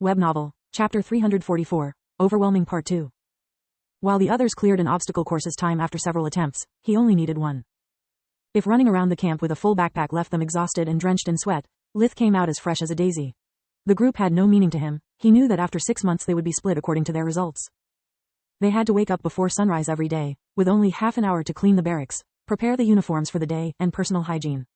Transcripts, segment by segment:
Web Novel, Chapter 344, Overwhelming Part 2. While the others cleared an obstacle course's time after several attempts, he only needed one. If running around the camp with a full backpack left them exhausted and drenched in sweat, Lith came out as fresh as a daisy. The group had no meaning to him. He knew that after 6 months they would be split according to their results. They had to wake up before sunrise every day, with only half an hour to clean the barracks, prepare the uniforms for the day, and personal hygiene.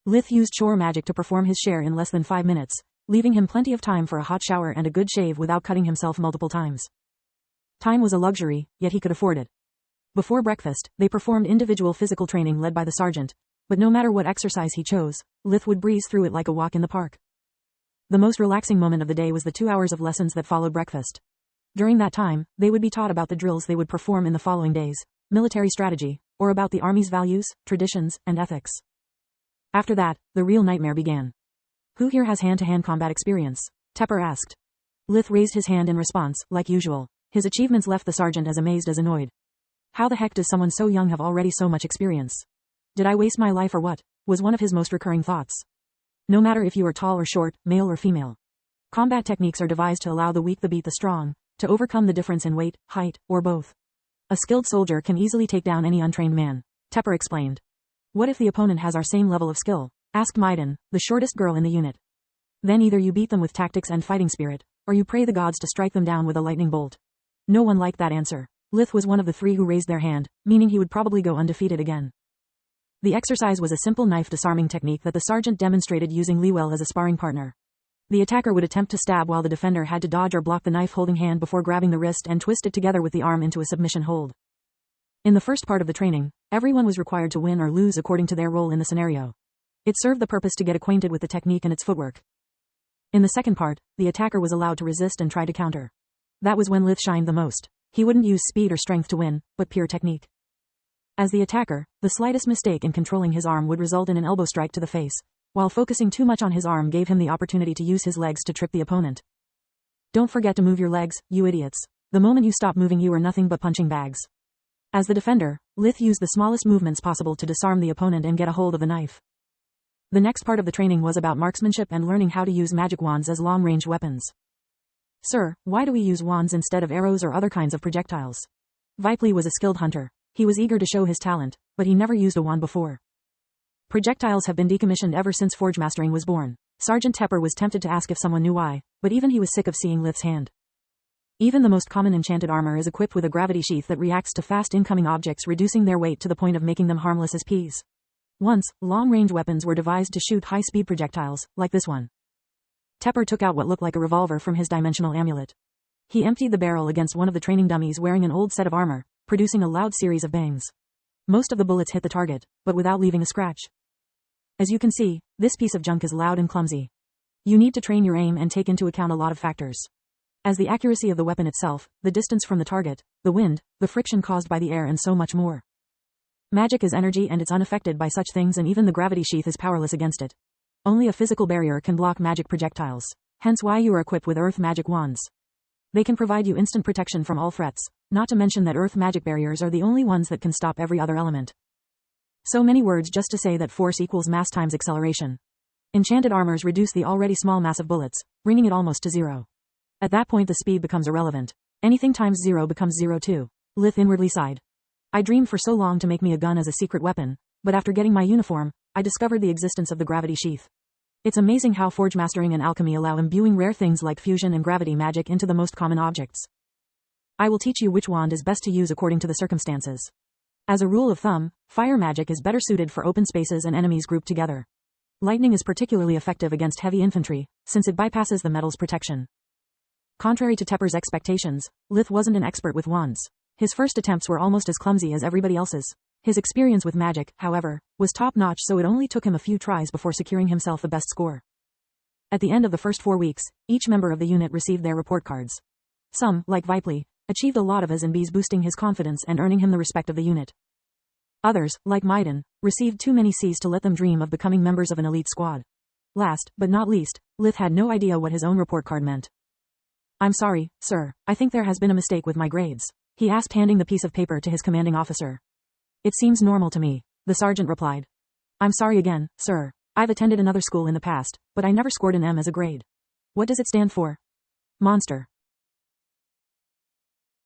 Lith used chore magic to perform his share in less than 5 minutes, leaving him plenty of time for a hot shower and a good shave without cutting himself multiple times. Time was a luxury, yet he could afford it. Before breakfast, they performed individual physical training led by the sergeant, but no matter what exercise he chose, Lith would breeze through it like a walk in the park. The most relaxing moment of the day was the 2 hours of lessons that followed breakfast. During that time, they would be taught about the drills they would perform in the following days, military strategy, or about the Army's values, traditions, and ethics. After that, the real nightmare began. Who here has hand-to-hand combat experience? Tepper asked. Lith raised his hand in response, like usual. His achievements left the sergeant as amazed as annoyed. How the heck does someone so young have already so much experience? Did I waste my life or what? Was one of his most recurring thoughts. No matter if you are tall or short, male or female. Combat techniques are devised to allow the weak to beat the strong, to overcome the difference in weight, height, or both. A skilled soldier can easily take down any untrained man, Tepper explained. What if the opponent has our same level of skill? Asked Maiden, the shortest girl in the unit. Then either you beat them with tactics and fighting spirit, or you pray the gods to strike them down with a lightning bolt. No one liked that answer. Lith was one of the 3 who raised their hand, meaning he would probably go undefeated again. The exercise was a simple knife disarming technique that the sergeant demonstrated using Lewell as a sparring partner. The attacker would attempt to stab while the defender had to dodge or block the knife-holding hand before grabbing the wrist and twist it together with the arm into a submission hold. In the first part of the training, everyone was required to win or lose according to their role in the scenario. It served the purpose to get acquainted with the technique and its footwork. In the second part, the attacker was allowed to resist and try to counter. That was when Lith shined the most. He wouldn't use speed or strength to win, but pure technique. As the attacker, the slightest mistake in controlling his arm would result in an elbow strike to the face, while focusing too much on his arm gave him the opportunity to use his legs to trip the opponent. Don't forget to move your legs, you idiots. The moment you stop moving you are nothing but punching bags. As the defender, Lith used the smallest movements possible to disarm the opponent and get a hold of the knife. The next part of the training was about marksmanship and learning how to use magic wands as long-range weapons. Sir, why do we use wands instead of arrows or other kinds of projectiles? Vipley was a skilled hunter. He was eager to show his talent, but he never used a wand before. Projectiles have been decommissioned ever since forge mastering was born. Sergeant Tepper was tempted to ask if someone knew why, but even he was sick of seeing Lith's hand. Even the most common enchanted armor is equipped with a gravity sheath that reacts to fast incoming objects, reducing their weight to the point of making them harmless as peas. Once, long-range weapons were devised to shoot high-speed projectiles, like this one. Tepper took out what looked like a revolver from his dimensional amulet. He emptied the barrel against one of the training dummies wearing an old set of armor, producing a loud series of bangs. Most of the bullets hit the target, but without leaving a scratch. As you can see, this piece of junk is loud and clumsy. You need to train your aim and take into account a lot of factors. As the accuracy of the weapon itself, the distance from the target, the wind, the friction caused by the air, and so much more. Magic is energy and it's unaffected by such things, and even the gravity sheath is powerless against it. Only a physical barrier can block magic projectiles. Hence why you are equipped with earth magic wands. They can provide you instant protection from all threats, not to mention that earth magic barriers are the only ones that can stop every other element. So many words just to say that force equals mass times acceleration. Enchanted armors reduce the already small mass of bullets, bringing it almost to 0. At that point the speed becomes irrelevant. Anything times 0 becomes 0 too. Lith inwardly sighed. I dreamed for so long to make me a gun as a secret weapon, but after getting my uniform, I discovered the existence of the gravity sheath. It's amazing how forge mastering and alchemy allow imbuing rare things like fusion and gravity magic into the most common objects. I will teach you which wand is best to use according to the circumstances. As a rule of thumb, fire magic is better suited for open spaces and enemies grouped together. Lightning is particularly effective against heavy infantry, since it bypasses the metal's protection. Contrary to Tepper's expectations, Lith wasn't an expert with wands. His first attempts were almost as clumsy as everybody else's. His experience with magic, however, was top-notch, so it only took him a few tries before securing himself the best score. At the end of the first 4 weeks, each member of the unit received their report cards. Some, like Vipley, achieved a lot of A's and B's, boosting his confidence and earning him the respect of the unit. Others, like Maiden, received too many C's to let them dream of becoming members of an elite squad. Last, but not least, Lith had no idea what his own report card meant. I'm sorry, sir, I think there has been a mistake with my grades, he asked, handing the piece of paper to his commanding officer. It seems normal to me, the sergeant replied. I'm sorry again, sir. I've attended another school in the past, but I never scored an M as a grade. What does it stand for? Monster.